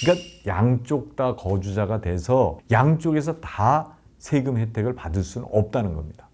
그러니까 양쪽 다 거주자가 돼서 양쪽에서 다 세금 혜택을 받을 수는 없다는 겁니다.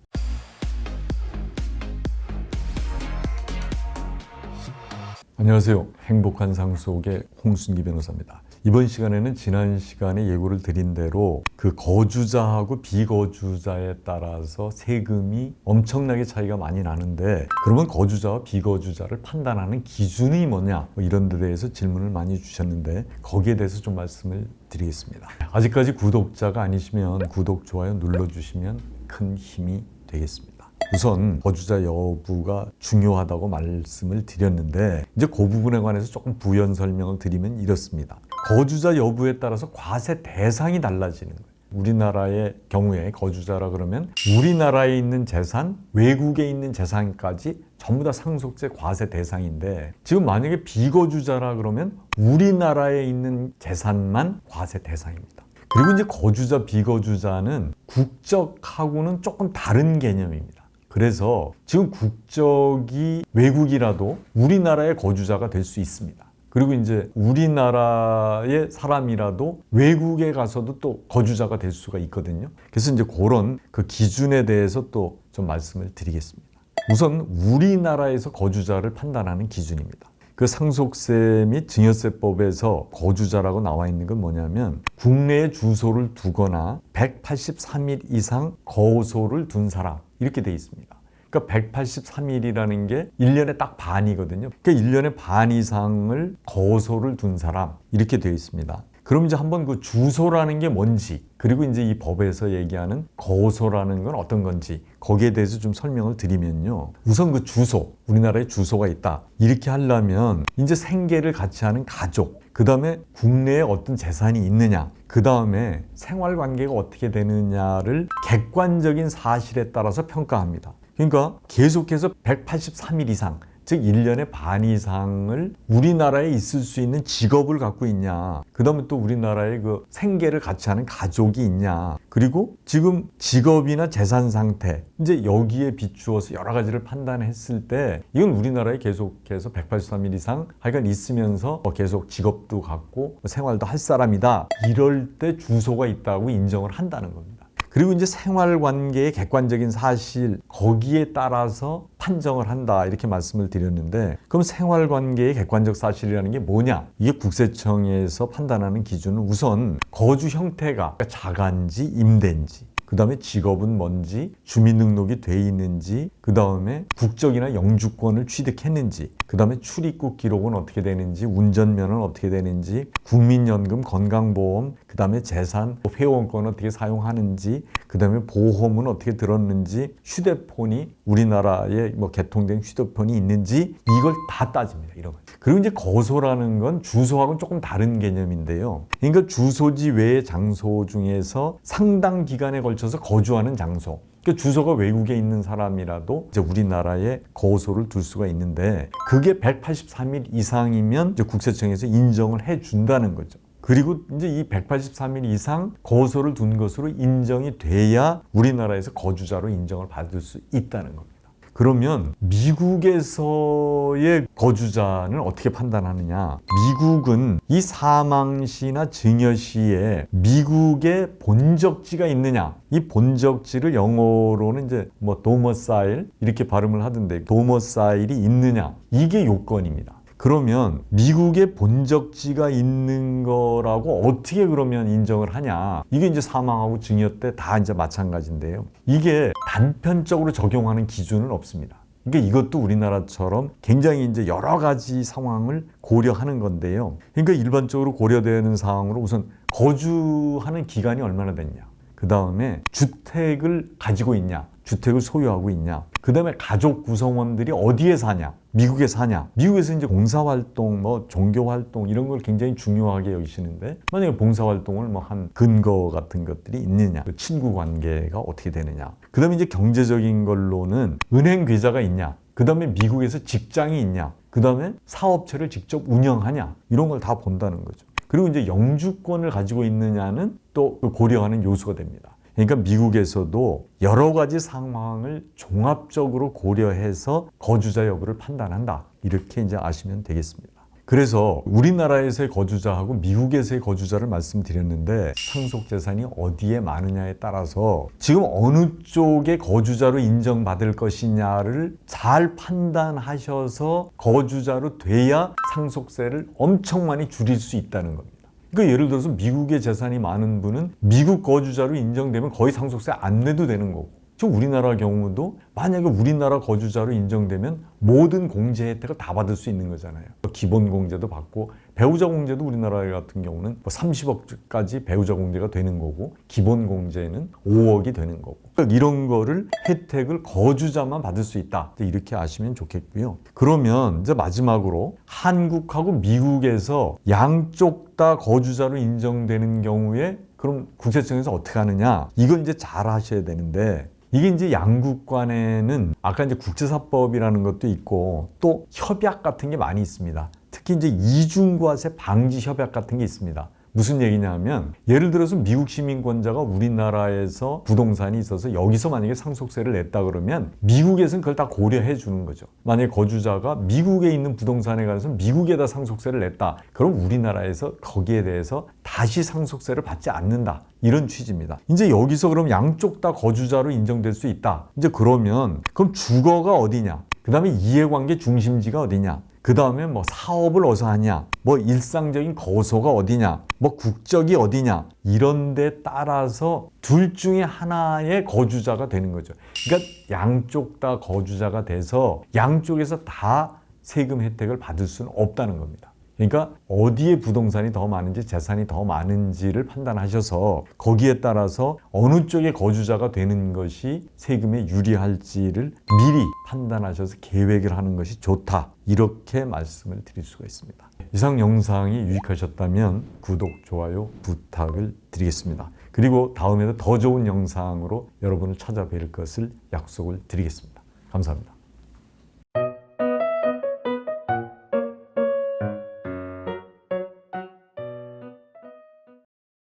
안녕하세요. 행복한 상속의 홍순기 변호사입니다. 이번 시간에는 지난 시간에 예고를 드린 대로 그 거주자하고 비거주자에 따라서 세금이 엄청나게 차이가 많이 나는데, 그러면 거주자와 비거주자를 판단하는 기준이 뭐냐, 이런 데 대해서 질문을 많이 주셨는데 거기에 대해서 좀 말씀을 드리겠습니다. 아직까지 구독자가 아니시면 구독, 좋아요 눌러주시면 큰 힘이 되겠습니다. 우선 거주자 여부가 중요하다고 말씀을 드렸는데, 이제 그 부분에 관해서 조금 부연 설명을 드리면 이렇습니다. 거주자 여부에 따라서 과세 대상이 달라지는 거예요. 우리나라의 경우에 거주자라 그러면 우리나라에 있는 재산, 외국에 있는 재산까지 전부 다 상속세 과세 대상인데, 지금 만약에 비거주자라 그러면 우리나라에 있는 재산만 과세 대상입니다. 그리고 이제 거주자, 비거주자는 국적하고는 조금 다른 개념입니다. 그래서 지금 국적이 외국이라도 우리나라의 거주자가 될 수 있습니다. 그리고 이제 우리나라의 사람이라도 외국에 가서도 또 거주자가 될 수가 있거든요. 그래서 이제 그런 그 기준에 대해서 또 좀 말씀을 드리겠습니다. 우선 우리나라에서 거주자를 판단하는 기준입니다. 그 상속세 및 증여세법에서 거주자라고 나와 있는 건 뭐냐면, 국내에 주소를 두거나 183일 이상 거소를 둔 사람, 이렇게 돼 있습니다. 그러니까 183일이라는 게 1년에 딱 반이거든요. 그러니까 1년에 반 이상을 거소를 둔 사람, 이렇게 되어 있습니다. 그럼 이제 한번 그 주소라는 게 뭔지, 그리고 이제 이 법에서 얘기하는 거소라는 건 어떤 건지, 거기에 대해서 좀 설명을 드리면요. 우선 그 주소, 우리나라에 주소가 있다, 이렇게 하려면 이제 생계를 같이 하는 가족, 그 다음에 국내에 어떤 재산이 있느냐, 그 다음에 생활관계가 어떻게 되느냐를 객관적인 사실에 따라서 평가합니다. 그러니까 계속해서 183일 이상, 즉 1년에 반 이상을 우리나라에 있을 수 있는 직업을 갖고 있냐, 그 다음에 또 우리나라에 그 생계를 같이 하는 가족이 있냐, 그리고 지금 직업이나 재산 상태, 이제 여기에 비추어서 여러 가지를 판단했을 때 이건 우리나라에 계속해서 183일 이상 하여간 있으면서 계속 직업도 갖고 생활도 할 사람이다, 이럴 때 주소가 있다고 인정을 한다는 겁니다. 그리고 이제 생활관계의 객관적인 사실, 거기에 따라서 판정을 한다, 이렇게 말씀을 드렸는데, 그럼 생활관계의 객관적 사실이라는 게 뭐냐? 이게 국세청에서 판단하는 기준은 우선 거주 형태가 자가인지 임대인지, 그 다음에 직업은 뭔지, 주민등록이 돼 있는지, 그 다음에 국적이나 영주권을 취득했는지, 그 다음에 출입국 기록은 어떻게 되는지, 운전면허는 어떻게 되는지, 국민연금, 건강보험, 그 다음에 재산, 회원권을 어떻게 사용하는지, 그 다음에 보험은 어떻게 들었는지, 휴대폰이 우리나라에 개통된 휴대폰이 있는지, 이걸 다 따집니다. 이런 거. 그리고 이제 거소라는 건 주소하고는 조금 다른 개념인데요. 그러니까 주소지 외의 장소 중에서 상당 기간에 걸쳐서 거주하는 장소. 그러니까 주소가 외국에 있는 사람이라도 이제 우리나라에 거소를 둘 수가 있는데, 그게 183일 이상이면 이제 국세청에서 인정을 해 준다는 거죠. 그리고 이제 이 183일 이상 거소를 둔 것으로 인정이 돼야 우리나라에서 거주자로 인정을 받을 수 있다는 겁니다. 그러면 미국에서의 거주자는 어떻게 판단하느냐? 미국은 이 사망시나 증여시에 미국의 본적지가 있느냐? 이 본적지를 영어로는 이제 도머사일, 이렇게 발음을 하던데, 도머사일이 있느냐? 이게 요건입니다. 그러면 미국의 본적지가 있는 거라고 어떻게 그러면 인정을 하냐? 이게 이제 사망하고 증여 때 다 이제 마찬가지인데요. 이게 단편적으로 적용하는 기준은 없습니다. 그러니까 이것도 우리나라처럼 굉장히 이제 여러 가지 상황을 고려하는 건데요. 그러니까 일반적으로 고려되는 사항으로 우선 거주하는 기간이 얼마나 됐냐, 그 다음에 주택을 가지고 있냐, 주택을 소유하고 있냐, 그 다음에 가족 구성원들이 어디에 사냐, 미국에 사냐. 미국에서 이제 봉사활동, 종교활동 이런 걸 굉장히 중요하게 여기시는데, 만약에 봉사활동을 한 근거 같은 것들이 있느냐, 친구 관계가 어떻게 되느냐, 그 다음에 이제 경제적인 걸로는 은행 계좌가 있냐, 그 다음에 미국에서 직장이 있냐, 그 다음에 사업체를 직접 운영하냐, 이런 걸 다 본다는 거죠. 그리고 이제 영주권을 가지고 있느냐는 또 고려하는 요소가 됩니다. 그러니까 미국에서도 여러 가지 상황을 종합적으로 고려해서 거주자 여부를 판단한다, 이렇게 이제 아시면 되겠습니다. 그래서 우리나라에서의 거주자하고 미국에서의 거주자를 말씀드렸는데 상속재산이 어디에 많으냐에 따라서 지금 어느 쪽의 거주자로 인정받을 것이냐를 잘 판단하셔서 거주자로 돼야 상속세를 엄청 많이 줄일 수 있다는 겁니다. 그러니까 예를 들어서 미국에 재산이 많은 분은 미국 거주자로 인정되면 거의 상속세 안 내도 되는 거고, 지금 우리나라 경우도 만약에 우리나라 거주자로 인정되면 모든 공제 혜택을 다 받을 수 있는 거잖아요. 기본 공제도 받고 배우자 공제도 우리나라 같은 경우는 30억까지 배우자 공제가 되는 거고 기본 공제는 5억이 되는 거고, 그러니까 이런 거를 혜택을 거주자만 받을 수 있다, 이렇게 아시면 좋겠고요. 그러면 이제 마지막으로 한국하고 미국에서 양쪽 다 거주자로 인정되는 경우에 그럼 국세청에서 어떻게 하느냐, 이건 이제 잘 하셔야 되는데, 이게 이제 양국 간에는 아까 이제 국제사법이라는 것도 있고 또 협약 같은 게 많이 있습니다. 특히 이제 이중과세 방지 협약 같은 게 있습니다. 무슨 얘기냐면 예를 들어서 미국 시민권자가 우리나라에서 부동산이 있어서 여기서 만약에 상속세를 냈다 그러면 미국에서는 그걸 다 고려해 주는 거죠. 만약에 거주자가 미국에 있는 부동산에 관해서 미국에다 상속세를 냈다, 그럼 우리나라에서 거기에 대해서 다시 상속세를 받지 않는다, 이런 취지입니다. 이제 여기서 그럼 양쪽 다 거주자로 인정될 수 있다. 이제 그러면 그럼 주거가 어디냐? 그 다음에 이해관계 중심지가 어디냐? 그 다음에 뭐 사업을 어디서 하냐? 뭐 일상적인 거소가 어디냐? 뭐 국적이 어디냐? 이런 데 따라서 둘 중에 하나의 거주자가 되는 거죠. 그러니까 양쪽 다 거주자가 돼서 양쪽에서 다 세금 혜택을 받을 수는 없다는 겁니다. 그러니까 어디에 부동산이 더 많은지 재산이 더 많은지를 판단하셔서 거기에 따라서 어느 쪽에 거주자가 되는 것이 세금에 유리할지를 미리 판단하셔서 계획을 하는 것이 좋다, 이렇게 말씀을 드릴 수가 있습니다. 이상 영상이 유익하셨다면 구독, 좋아요 부탁을 드리겠습니다. 그리고 다음에도 더 좋은 영상으로 여러분을 찾아뵐 것을 약속을 드리겠습니다. 감사합니다.